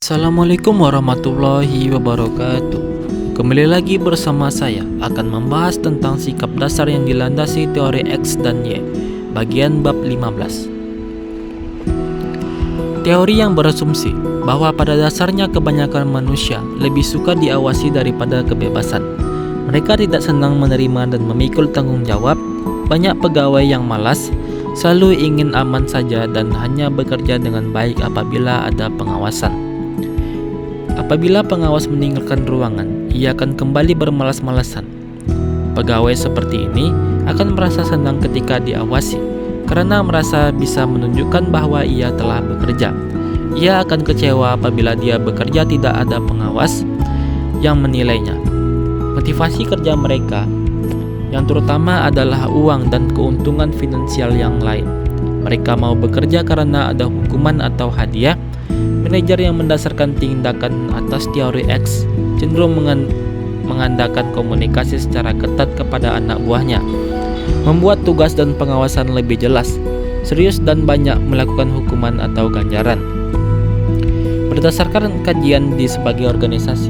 Assalamualaikum warahmatullahi wabarakatuh. Kembali lagi bersama saya akan membahas tentang sikap dasar yang dilandasi teori X dan Y, bagian bab 15. Teori yang berasumsi bahwa pada dasarnya kebanyakan manusia lebih suka diawasi daripada kebebasan. Mereka tidak senang menerima dan memikul tanggung jawab. Banyak pegawai yang malas, selalu ingin aman saja dan hanya bekerja dengan baik apabila ada pengawasan. Apabila pengawas meninggalkan ruangan, ia akan kembali bermalas-malasan. Pegawai seperti ini akan merasa senang ketika diawasi, karena merasa bisa menunjukkan bahwa ia telah bekerja. Ia akan kecewa apabila dia bekerja tidak ada pengawas yang menilainya. Motivasi kerja mereka yang terutama adalah uang dan keuntungan finansial yang lain. Mereka mau bekerja karena ada hukuman atau hadiah. Manajer yang mendasarkan tindakan atas teori X cenderung mengandalkan komunikasi secara ketat kepada anak buahnya, membuat tugas dan pengawasan lebih jelas, serius dan banyak melakukan hukuman atau ganjaran. Berdasarkan kajian di sebagai organisasi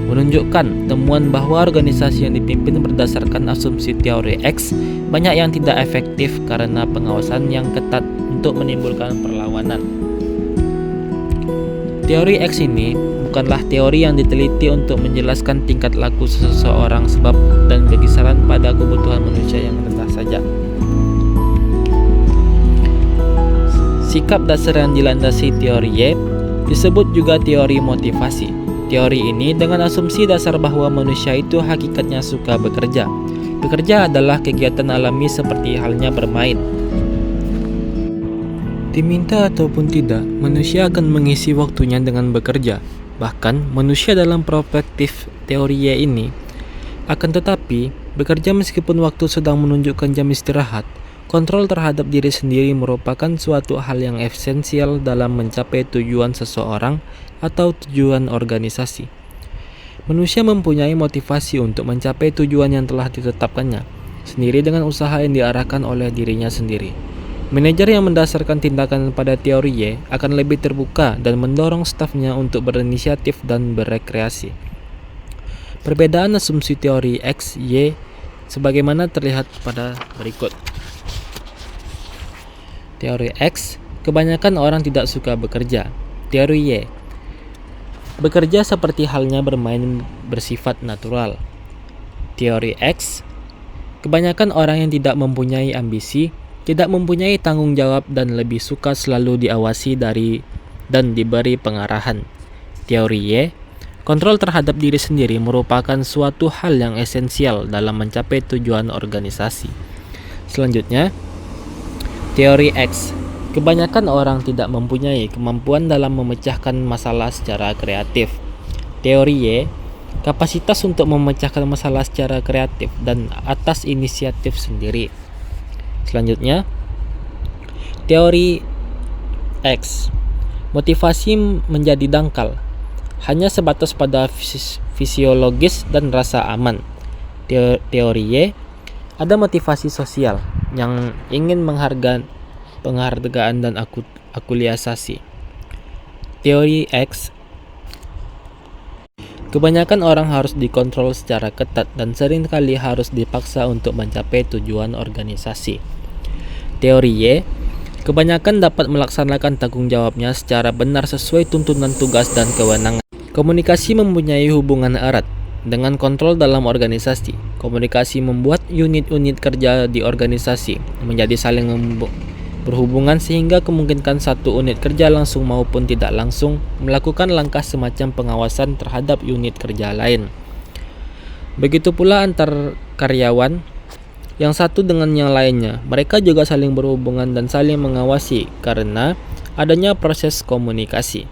menunjukkan temuan bahwa organisasi yang dipimpin berdasarkan asumsi teori X banyak yang tidak efektif karena pengawasan yang ketat untuk menimbulkan perlawanan. Teori X ini bukanlah teori yang diteliti untuk menjelaskan tingkat laku seseorang sebab dan berkisaran pada kebutuhan manusia yang rendah saja. Sikap dasar yang dilandasi teori Y disebut juga teori motivasi. Teori ini dengan asumsi dasar bahwa manusia itu hakikatnya suka bekerja. Bekerja adalah kegiatan alami seperti halnya bermain. Diminta ataupun tidak, manusia akan mengisi waktunya dengan bekerja. Bahkan, manusia dalam perspektif teori Y ini akan tetapi bekerja meskipun waktu sedang menunjukkan jam istirahat. Kontrol terhadap diri sendiri merupakan suatu hal yang esensial dalam mencapai tujuan seseorang atau tujuan organisasi. Manusia mempunyai motivasi untuk mencapai tujuan yang telah ditetapkannya sendiri dengan usaha yang diarahkan oleh dirinya sendiri. Manajer yang mendasarkan tindakan pada teori Y akan lebih terbuka dan mendorong stafnya untuk berinisiatif dan berekreasi. Perbedaan asumsi teori X, Y sebagaimana terlihat pada berikut. Teori X, kebanyakan orang tidak suka bekerja. Teori Y, bekerja seperti halnya bermain bersifat natural. Teori X, kebanyakan orang yang tidak mempunyai ambisi, tidak mempunyai tanggung jawab dan lebih suka selalu diawasi dan diberi pengarahan. Teori Y, kontrol terhadap diri sendiri merupakan suatu hal yang esensial dalam mencapai tujuan organisasi. Selanjutnya, teori X, kebanyakan orang tidak mempunyai kemampuan dalam memecahkan masalah secara kreatif. Teori Y, kapasitas untuk memecahkan masalah secara kreatif dan atas inisiatif sendiri. Selanjutnya, teori X, motivasi menjadi dangkal, hanya sebatas pada fisiologis dan rasa aman. Teori Y, ada motivasi sosial yang ingin penghargaan dan akuliasasi. Teori X, kebanyakan orang harus dikontrol secara ketat dan seringkali harus dipaksa untuk mencapai tujuan organisasi. Teori Y, kebanyakan dapat melaksanakan tanggung jawabnya secara benar sesuai tuntunan tugas dan kewenangan. Komunikasi mempunyai hubungan erat dengan kontrol dalam organisasi. Komunikasi membuat unit-unit kerja di organisasi menjadi saling berhubungan sehingga kemungkinan satu unit kerja langsung maupun tidak langsung melakukan langkah semacam pengawasan terhadap unit kerja lain. Begitu pula antar karyawan yang satu dengan yang lainnya, mereka juga saling berhubungan dan saling mengawasi karena adanya proses komunikasi.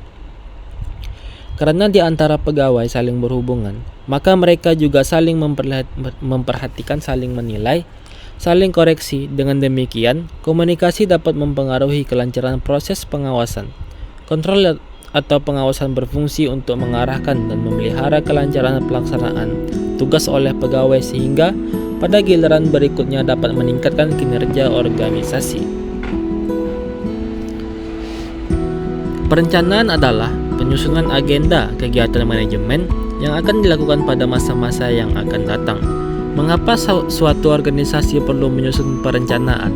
Karena di antara pegawai saling berhubungan, maka mereka juga saling memperhatikan, saling menilai, saling koreksi. Dengan demikian, komunikasi dapat mempengaruhi kelancaran proses pengawasan. Kontrol atau pengawasan berfungsi untuk mengarahkan dan memelihara kelancaran pelaksanaan tugas oleh pegawai sehingga pada giliran berikutnya dapat meningkatkan kinerja organisasi. Perencanaan adalah penyusunan agenda kegiatan manajemen yang akan dilakukan pada masa-masa yang akan datang. Mengapa suatu organisasi perlu menyusun perencanaan?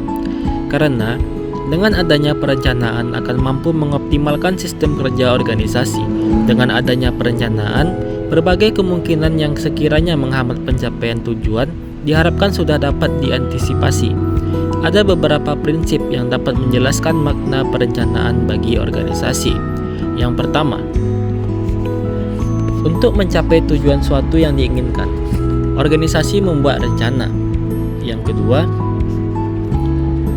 Karena dengan adanya perencanaan akan mampu mengoptimalkan sistem kerja organisasi. Dengan adanya perencanaan, berbagai kemungkinan yang sekiranya menghambat pencapaian tujuan diharapkan sudah dapat diantisipasi. Ada beberapa prinsip yang dapat menjelaskan makna perencanaan bagi organisasi. Yang pertama, untuk mencapai tujuan suatu yang diinginkan, organisasi membuat rencana. Yang kedua,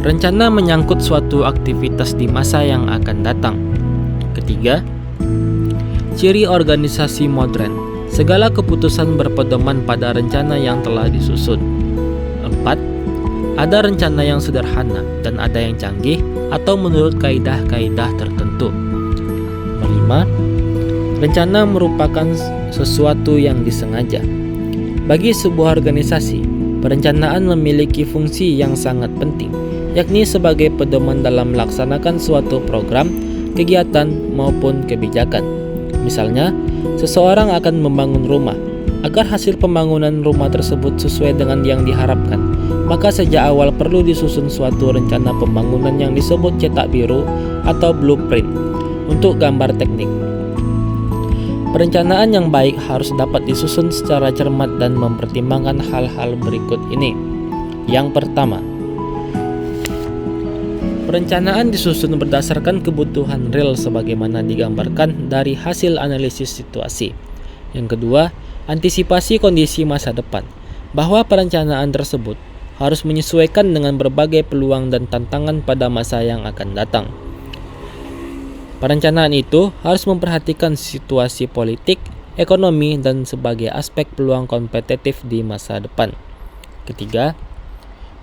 rencana menyangkut suatu aktivitas di masa yang akan datang. Ketiga, ciri organisasi modern. Segala keputusan berpedoman pada rencana yang telah disusun. 4. Ada rencana yang sederhana dan ada yang canggih atau menurut kaidah-kaidah tertentu. 5. Rencana merupakan sesuatu yang disengaja. Bagi sebuah organisasi, perencanaan memiliki fungsi yang sangat penting, yakni sebagai pedoman dalam melaksanakan suatu program, kegiatan, maupun kebijakan. Misalnya, seseorang akan membangun rumah. Agar hasil pembangunan rumah tersebut sesuai dengan yang diharapkan, maka sejak awal perlu disusun suatu rencana pembangunan yang disebut cetak biru atau blueprint untuk gambar teknik. Perencanaan yang baik harus dapat disusun secara cermat dan mempertimbangkan hal-hal berikut ini. Yang pertama, perencanaan disusun berdasarkan kebutuhan real sebagaimana digambarkan dari hasil analisis situasi. Yang kedua, antisipasi kondisi masa depan, bahwa perencanaan tersebut harus menyesuaikan dengan berbagai peluang dan tantangan pada masa yang akan datang. Perencanaan itu harus memperhatikan situasi politik, ekonomi, dan sebagai aspek peluang kompetitif di masa depan. Ketiga,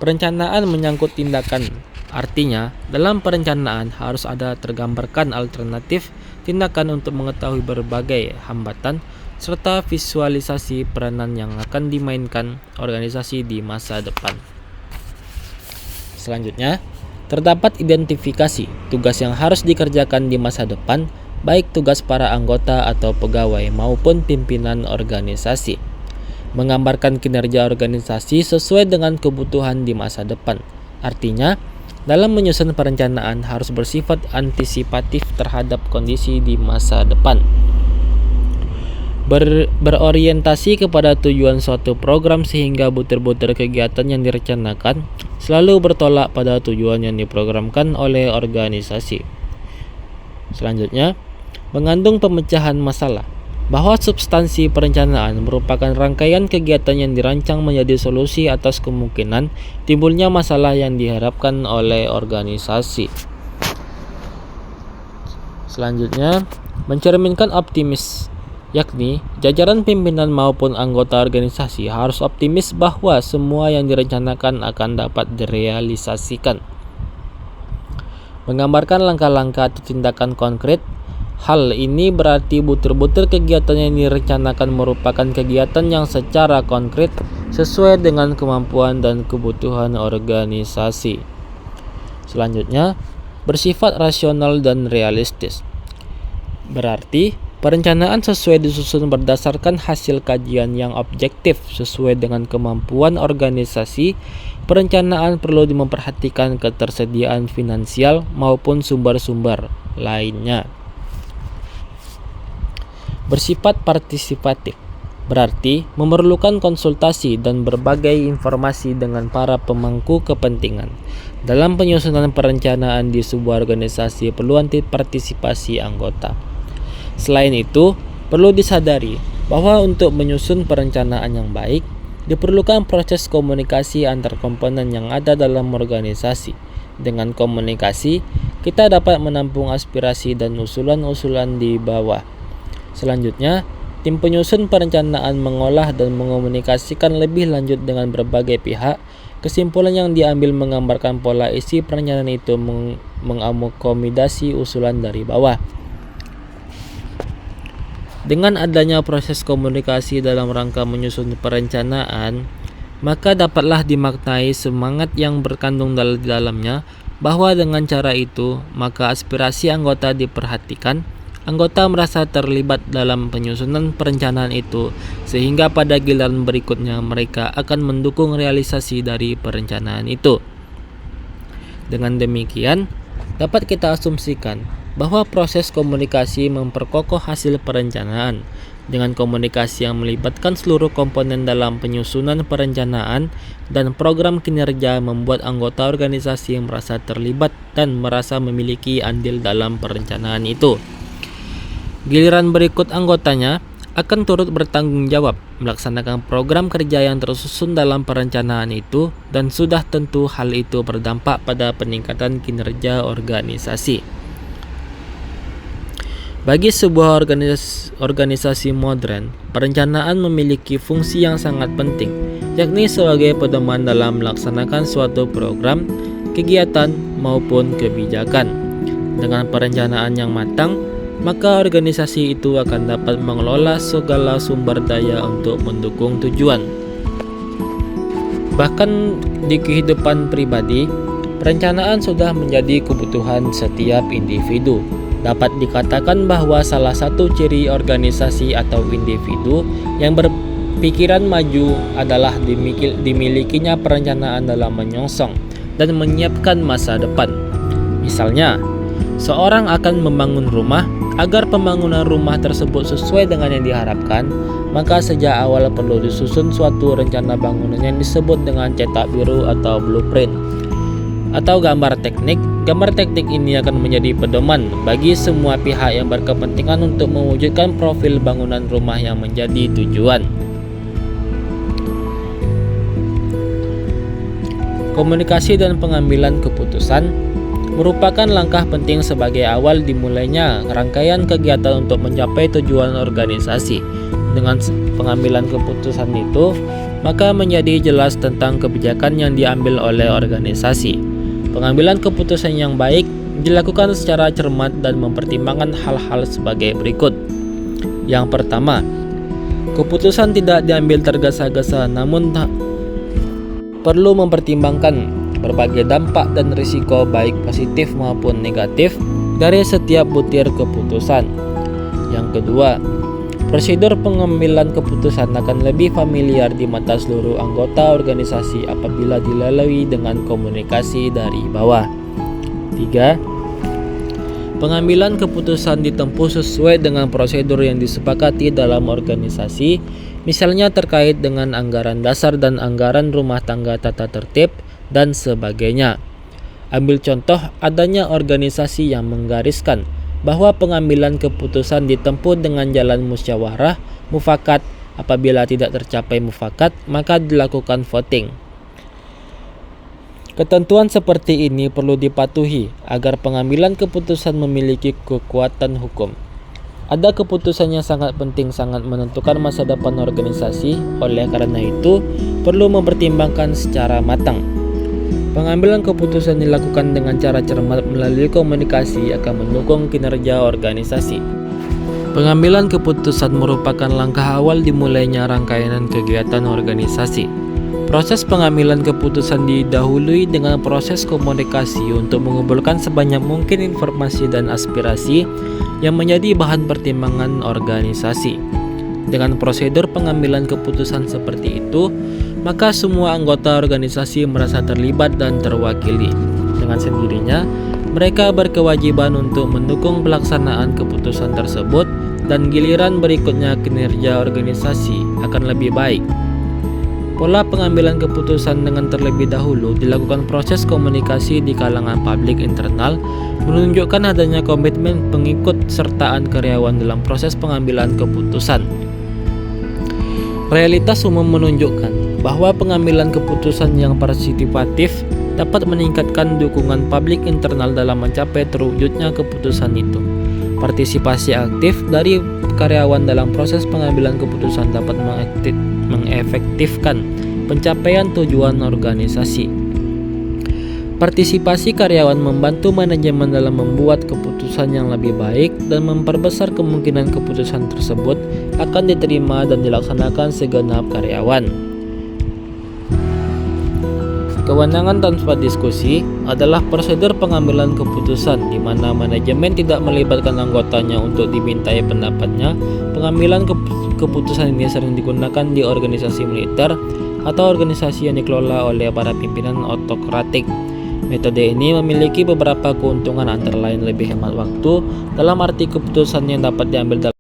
perencanaan menyangkut tindakan. Artinya, dalam perencanaan harus ada tergambarkan alternatif tindakan untuk mengetahui berbagai hambatan serta visualisasi peranan yang akan dimainkan organisasi di masa depan. Selanjutnya, terdapat identifikasi tugas yang harus dikerjakan di masa depan, baik tugas para anggota atau pegawai maupun pimpinan organisasi. Menggambarkan kinerja organisasi sesuai dengan kebutuhan di masa depan. Artinya, dalam menyusun perencanaan harus bersifat antisipatif terhadap kondisi di masa depan. Berorientasi kepada tujuan suatu program sehingga butir-butir kegiatan yang direncanakan selalu bertolak pada tujuan yang diprogramkan oleh organisasi. Selanjutnya, mengandung pemecahan masalah, bahwa substansi perencanaan merupakan rangkaian kegiatan yang dirancang menjadi solusi atas kemungkinan timbulnya masalah yang diharapkan oleh organisasi. Selanjutnya, mencerminkan optimis, yakni jajaran pimpinan maupun anggota organisasi harus optimis bahwa semua yang direncanakan akan dapat direalisasikan. Menggambarkan langkah-langkah atau tindakan konkret. Hal ini berarti butir-butir kegiatan yang direncanakan merupakan kegiatan yang secara konkret sesuai dengan kemampuan dan kebutuhan organisasi. Selanjutnya, bersifat rasional dan realistis. Berarti, perencanaan sesuai disusun berdasarkan hasil kajian yang objektif sesuai dengan kemampuan organisasi. Perencanaan perlu memperhatikan ketersediaan finansial maupun sumber-sumber lainnya. Bersifat partisipatif, berarti memerlukan konsultasi dan berbagai informasi dengan para pemangku kepentingan. Dalam penyusunan perencanaan di sebuah organisasi perlu partisipasi anggota. Selain itu, perlu disadari bahwa untuk menyusun perencanaan yang baik, diperlukan proses komunikasi antar komponen yang ada dalam organisasi. Dengan komunikasi, kita dapat menampung aspirasi dan usulan-usulan di bawah. Selanjutnya, tim penyusun perencanaan mengolah dan mengomunikasikan lebih lanjut dengan berbagai pihak. Kesimpulan yang diambil menggambarkan pola isi perencanaan itu mengakomodasi usulan dari bawah. Dengan adanya proses komunikasi dalam rangka menyusun perencanaan, maka dapatlah dimaknai semangat yang berkandung di dalamnya, bahwa dengan cara itu, maka aspirasi anggota diperhatikan, anggota merasa terlibat dalam penyusunan perencanaan itu, sehingga pada giliran berikutnya mereka akan mendukung realisasi dari perencanaan itu. Dengan demikian, dapat kita asumsikan bahwa proses komunikasi memperkokoh hasil perencanaan. Dengan komunikasi yang melibatkan seluruh komponen dalam penyusunan perencanaan dan program kinerja membuat anggota organisasi merasa terlibat dan merasa memiliki andil dalam perencanaan itu. Giliran berikut anggotanya akan turut bertanggung jawab melaksanakan program kerja yang tersusun dalam perencanaan itu, dan sudah tentu hal itu berdampak pada peningkatan kinerja organisasi. Bagi sebuah organisasi modern, perencanaan memiliki fungsi yang sangat penting, yakni sebagai pedoman dalam melaksanakan suatu program, kegiatan, maupun kebijakan. Dengan perencanaan yang matang, maka organisasi itu akan dapat mengelola segala sumber daya untuk mendukung tujuan. Bahkan di kehidupan pribadi, perencanaan sudah menjadi kebutuhan setiap individu. Dapat dikatakan bahwa salah satu ciri organisasi atau individu yang berpikiran maju adalah dimilikinya perencanaan dalam menyongsong dan menyiapkan masa depan. Misalnya, seorang akan membangun rumah. Agar pembangunan rumah tersebut sesuai dengan yang diharapkan, maka sejak awal perlu disusun suatu rencana bangunan yang disebut dengan cetak biru atau blueprint atau gambar teknik. Gambar teknik ini akan menjadi pedoman bagi semua pihak yang berkepentingan untuk mewujudkan profil bangunan rumah yang menjadi tujuan. Komunikasi dan pengambilan keputusan merupakan langkah penting sebagai awal dimulainya rangkaian kegiatan untuk mencapai tujuan organisasi. Dengan pengambilan keputusan itu, maka menjadi jelas tentang kebijakan yang diambil oleh organisasi. Pengambilan keputusan yang baik dilakukan secara cermat dan mempertimbangkan hal-hal sebagai berikut. Yang pertama, keputusan tidak diambil tergesa-gesa, namun perlu mempertimbangkan berbagai dampak dan risiko baik positif maupun negatif dari setiap butir keputusan. Yang kedua, prosedur pengambilan keputusan akan lebih familiar di mata seluruh anggota organisasi apabila dilalui dengan komunikasi dari bawah. 3. Pengambilan keputusan ditempuh sesuai dengan prosedur yang disepakati dalam organisasi, misalnya terkait dengan anggaran dasar dan anggaran rumah tangga tata tertib, dan sebagainya. Ambil contoh adanya organisasi yang menggariskan bahwa pengambilan keputusan ditempuh dengan jalan musyawarah mufakat. Apabila tidak tercapai mufakat, maka dilakukan voting. Ketentuan seperti ini perlu dipatuhi agar pengambilan keputusan memiliki kekuatan hukum. Ada keputusan yang sangat penting, sangat menentukan masa depan organisasi. Oleh karena itu, perlu mempertimbangkan secara matang. Pengambilan keputusan dilakukan dengan cara cermat melalui komunikasi akan mendukung kinerja organisasi. Pengambilan keputusan merupakan langkah awal dimulainya rangkaian kegiatan organisasi. Proses pengambilan keputusan didahului dengan proses komunikasi untuk mengumpulkan sebanyak mungkin informasi dan aspirasi yang menjadi bahan pertimbangan organisasi. Dengan prosedur pengambilan keputusan seperti itu, maka semua anggota organisasi merasa terlibat dan terwakili. Dengan sendirinya, mereka berkewajiban untuk mendukung pelaksanaan keputusan tersebut, dan giliran berikutnya kinerja organisasi akan lebih baik. Pola pengambilan keputusan dengan terlebih dahulu dilakukan proses komunikasi di kalangan publik internal, menunjukkan adanya komitmen pengikut sertaan karyawan dalam proses pengambilan keputusan. Realitas umum menunjukkan bahwa pengambilan keputusan yang partisipatif dapat meningkatkan dukungan publik internal dalam mencapai terwujudnya keputusan itu. Partisipasi aktif dari karyawan dalam proses pengambilan keputusan dapat mengefektifkan pencapaian tujuan organisasi. Partisipasi karyawan membantu manajemen dalam membuat keputusan yang lebih baik dan memperbesar kemungkinan keputusan tersebut akan diterima dan dilaksanakan segenap karyawan. Kewenangan tanpa diskusi adalah prosedur pengambilan keputusan di mana manajemen tidak melibatkan anggotanya untuk dimintai pendapatnya. Pengambilan keputusan ini sering digunakan di organisasi militer atau organisasi yang dikelola oleh para pimpinan otokratik. Metode ini memiliki beberapa keuntungan, antara lain lebih hemat waktu, dalam arti keputusan yang dapat diambil dalam